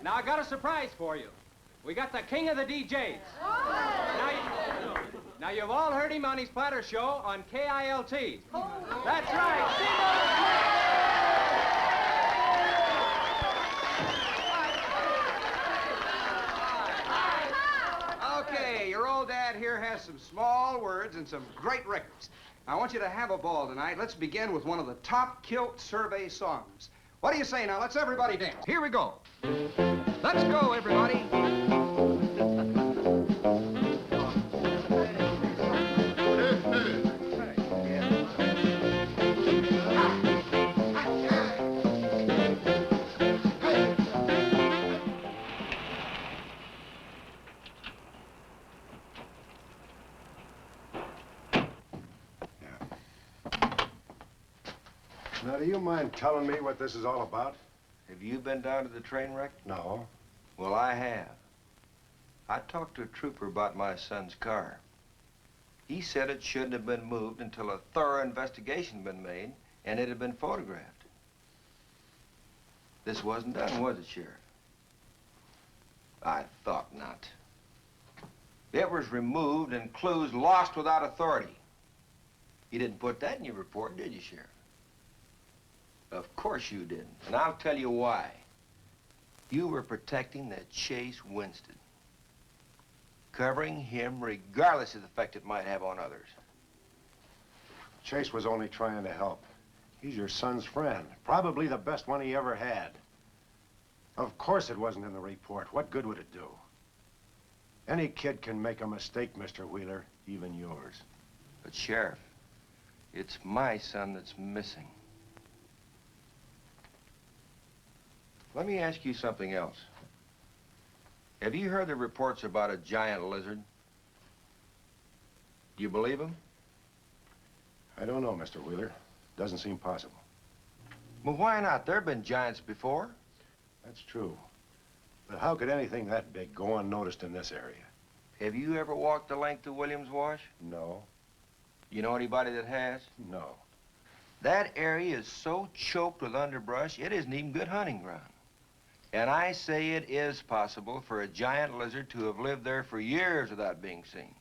Now, I got a surprise for you. We got the king of the DJs. Now, you've all heard him on his platter show on KILT. That's right, Simone! Okay, your old dad here has some small words and some great records. I want you to have a ball tonight. Let's begin with one of the top kilt survey songs. What do you say now? Let's everybody dance. Here we go. Let's go, everybody. Now, do you mind telling me what this is all about? Have you been down to the train wreck? No. Well, I have. I talked to a trooper about my son's car. He said it shouldn't have been moved until a thorough investigation had been made and it had been photographed. This wasn't done, was it, Sheriff? I thought not. It was removed and clues lost without authority. You didn't put that in your report, did you, Sheriff? Of course you didn't, and I'll tell you why. You were protecting that Chase Winston, covering him regardless of the effect it might have on others. Chase was only trying to help. He's your son's friend, probably the best one he ever had. Of course it wasn't in the report. What good would it do? Any kid can make a mistake, Mr. Wheeler, even yours. But, Sheriff, it's my son that's missing. Let me ask you something else. Have you heard the reports about a giant lizard? Do you believe them? I don't know, Mr. Wheeler. Doesn't seem possible. Well, why not? There have been giants before. That's true. But how could anything that big go unnoticed in this area? Have you ever walked the length of Williams Wash? No. You know anybody that has? No. That area is so choked with underbrush, it isn't even good hunting ground. And I say it is possible for a giant lizard to have lived there for years without being seen.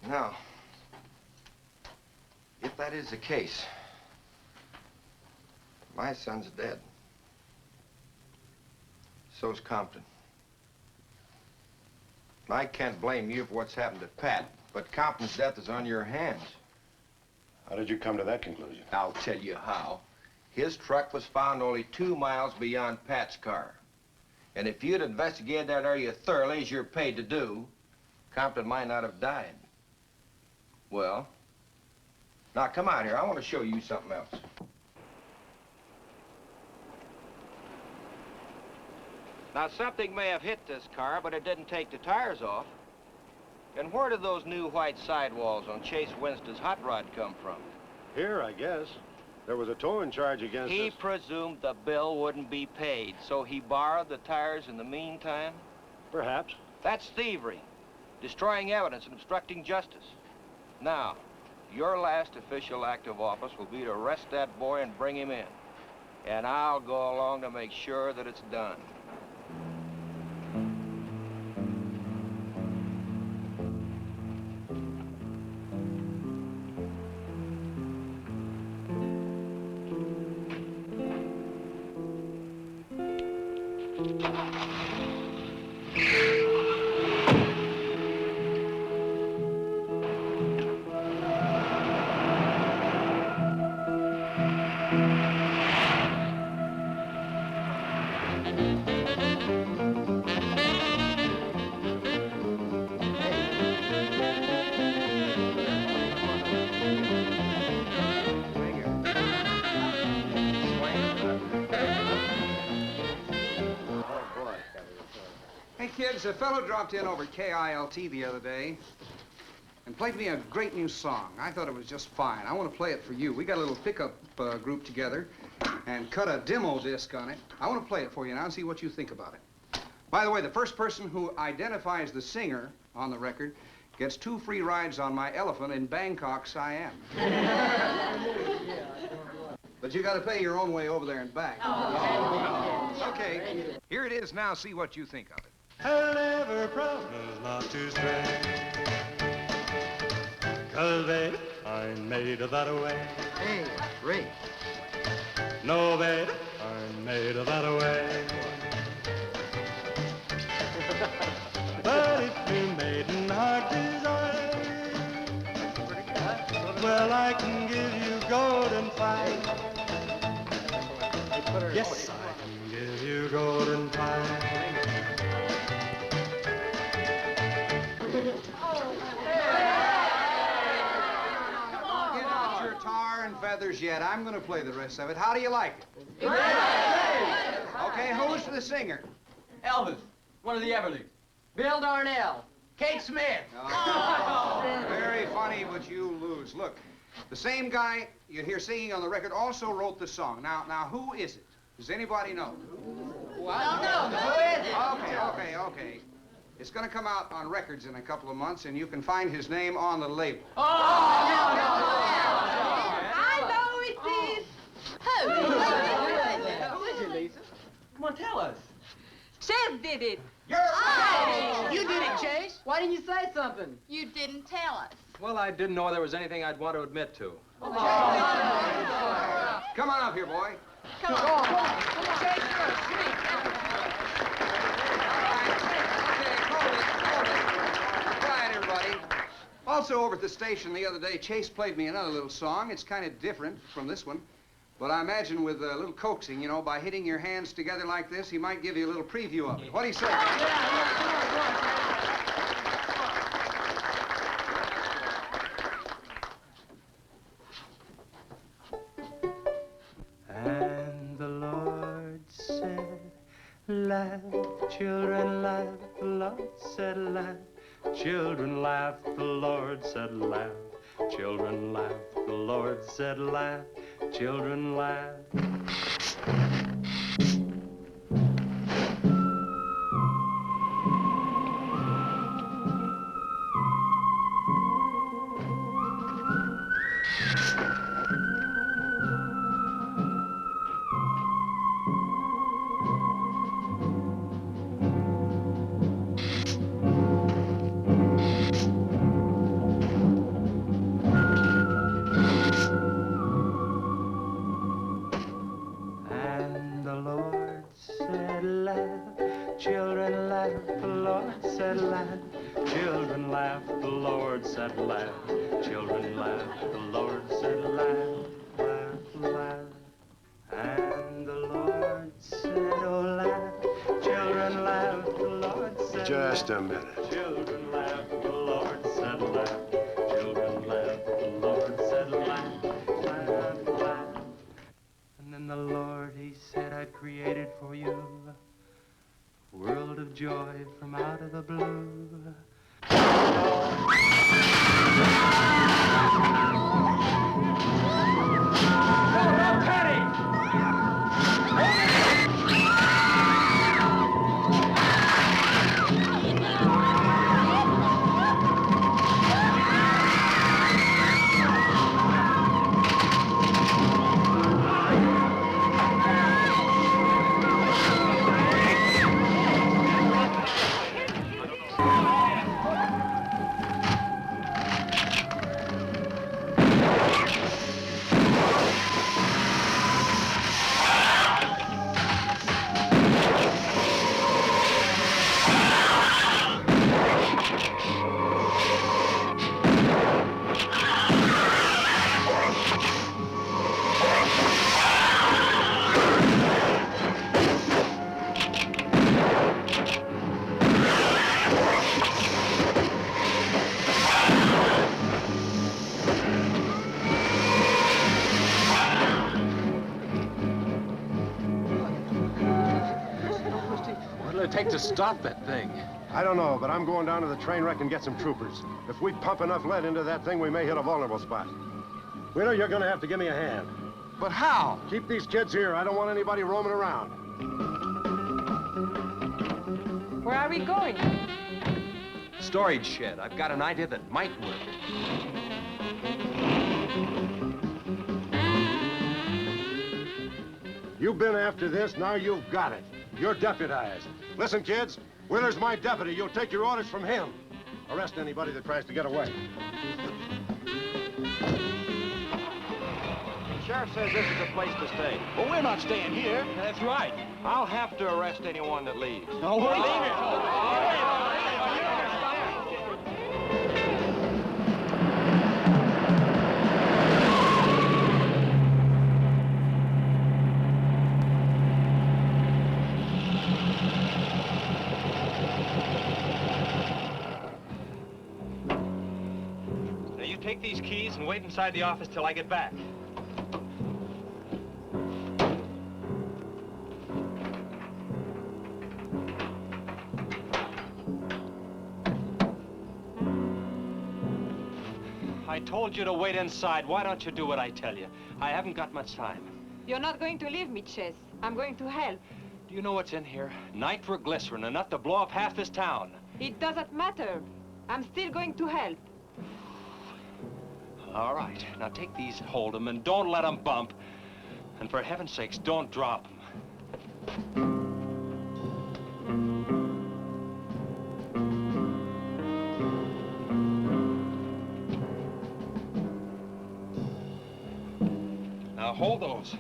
Now, if that is the case, my son's dead. So's Compton. I can't blame you for what's happened to Pat, but Compton's death is on your hands. How did you come to that conclusion? I'll tell you how. His truck was found only 2 miles beyond Pat's car. And if you'd investigated that area thoroughly, as you're paid to do, Compton might not have died. Well, Now, come out here. I want to show you something else. Now, something may have hit this car, but it didn't take the tires off. And where did those new white sidewalls on Chase Winston's hot rod come from? Here, I guess. There was a towing charge against He us. presumed the bill wouldn't be paid, so he borrowed the tires in the meantime? Perhaps. That's thievery, destroying evidence and obstructing justice. Now, your last official act of office will be to arrest that boy and bring him in. And I'll go along to make sure that it's done. A fellow dropped in over KILT the other day and played me a great new song. I thought it was just fine. I want to play it for you. We got a little pickup group together and cut a demo disc on it. I want to play it for you now and see what you think about it. By the way, the first person who identifies the singer on the record gets 2 free rides on my elephant in Bangkok, Siam. But you got to pay your own way over there and back. Oh. Okay, here it is now. See what you think of it. I'll never promise not to stray, 'cause baby, I'm made of that way. Hey, Ray. No, baby, I'm made of that way. But if you're made in heart desire, well, I can give you golden fire. Yes, I can give you golden fire. Feathers yet. I'm going to play the rest of it. How do you like it? Okay, who's the singer? Elvis, one of the Everlys. Bill Darnell. Kate Smith. Oh, very funny, but you lose. Look, the same guy you hear singing on the record also wrote the song. Now, who is it? Does anybody know? What? No. Who is it? Okay. It's going to come out on records in a couple of months, and you can find his name on the label. No. I know it is. Who? Who is it, Lisa? Come on, tell us. Chase did it. You're right. You did it, Chase. Why didn't you say something? You didn't tell us. Well, I didn't know there was anything I'd want to admit to. Come on up here, boy. Come on. Chase first. Quiet, everybody. Also, over at the station the other day, Chase played me another little song. It's kind of different from this one. But I imagine with a little coaxing, you know, by hitting your hands together like this, he might give you a little preview of it. What do you say? And the Lord said, laugh, children, laugh. The Lord said, laugh. Children laugh, the Lord said, laugh. Children laugh, the Lord said, laugh. Children laugh. Children laugh, the Lord said laugh. Children laugh, the Lord said laugh, laugh, laugh. And the Lord said, oh, laugh. Children laugh, the Lord said Just a minute. Children laugh, the Lord said laugh. Children laugh, the Lord said laugh. created for you. World of joy from out of the blue. No, Patty! What'll it take to stop that thing? I don't know, but I'm going down to the train wreck and get some troopers. If we pump enough lead into that thing, we may hit a vulnerable spot. Wheeler, you're gonna have to give me a hand. But how? Keep these kids here. I don't want anybody roaming around. Where are we going? Storage shed. I've got an idea that might work. You've been after this, now you've got it. You're deputized. Listen, kids, Wheeler's my deputy. You'll take your orders from him. Arrest anybody that tries to get away. The sheriff says this is a place to stay. Well, we're not staying here. That's right. I'll have to arrest anyone that leaves. No, we're leaving. Now, you take these keys and wait inside the office till I get back. I told you to wait inside. Why don't you do what I tell you? I haven't got much time. You're not going to leave me, Chess. I'm going to help. Do you know what's in here? Nitroglycerin, enough to blow up half this town. It doesn't matter. I'm still going to help. All right. Now take these, hold them, and don't let them bump. And for heaven's sakes, don't drop them. Now hold those.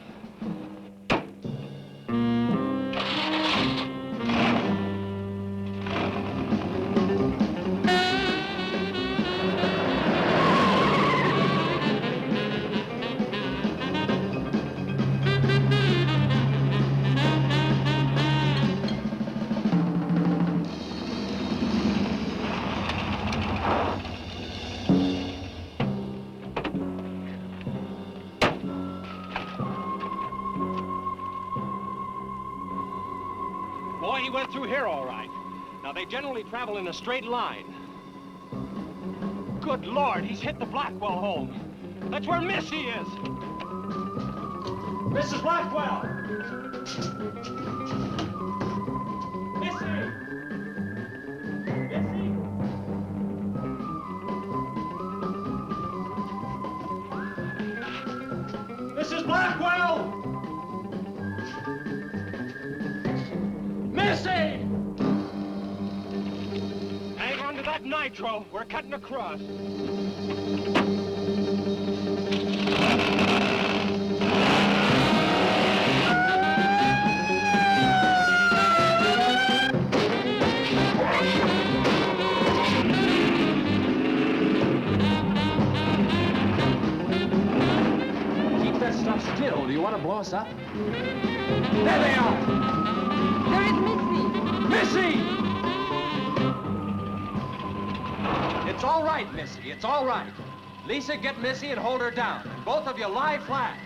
Boy, he went through here all right. Now, they generally travel in a straight line. Good Lord, he's hit the Blackwell home. That's where Missy is. Mrs. Blackwell! Missy! Missy! Mrs. Blackwell! Missy! Hang on to that nitro. We're cutting across. Keep that stuff still. Do you want to blow us up? There they are! There is Missy! Missy! It's all right, Missy. It's all right. Lisa, get Missy and hold her down. Both of you lie flat.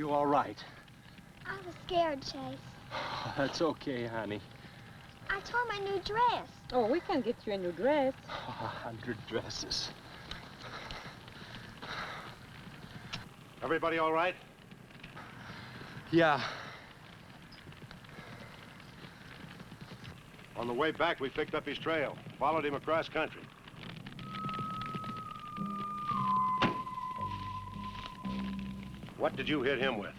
you all right? I was scared, Chase. That's okay, honey. I tore my new dress. Oh, we can get you a new dress. 100 dresses. Everybody all right? Yeah. On the way back, we picked up his trail, followed him across country. What did you hit him with?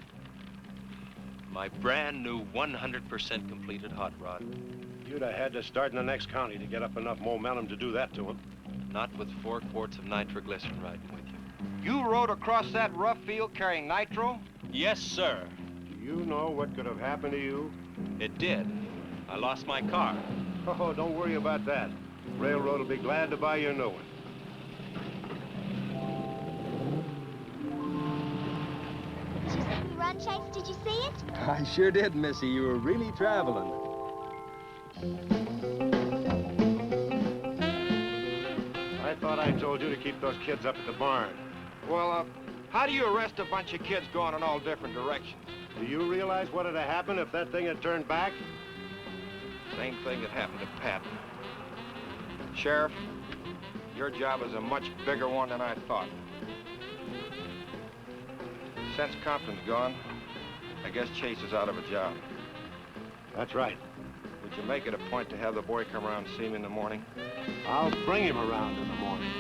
My brand new 100% completed hot rod. You'd have had to start in the next county to get up enough momentum to do that to him. Not with 4 quarts of nitroglycerin riding with you. You rode across that rough field carrying nitro? Yes, sir. Do you know what could have happened to you? It did. I lost my car. Oh, don't worry about that. Railroad will be glad to buy you a new one. Did you see me run, Chase? Did you see it? I sure did, Missy. You were really traveling. I thought I told you to keep those kids up at the barn. Well, how do you arrest a bunch of kids going in all different directions? Do you realize what would have happened if that thing had turned back? Same thing that happened to Pat. Sheriff, your job is a much bigger one than I thought. Since Compton's gone, I guess Chase is out of a job. That's right. Would you make it a point to have the boy come around and see me in the morning? I'll bring him around in the morning.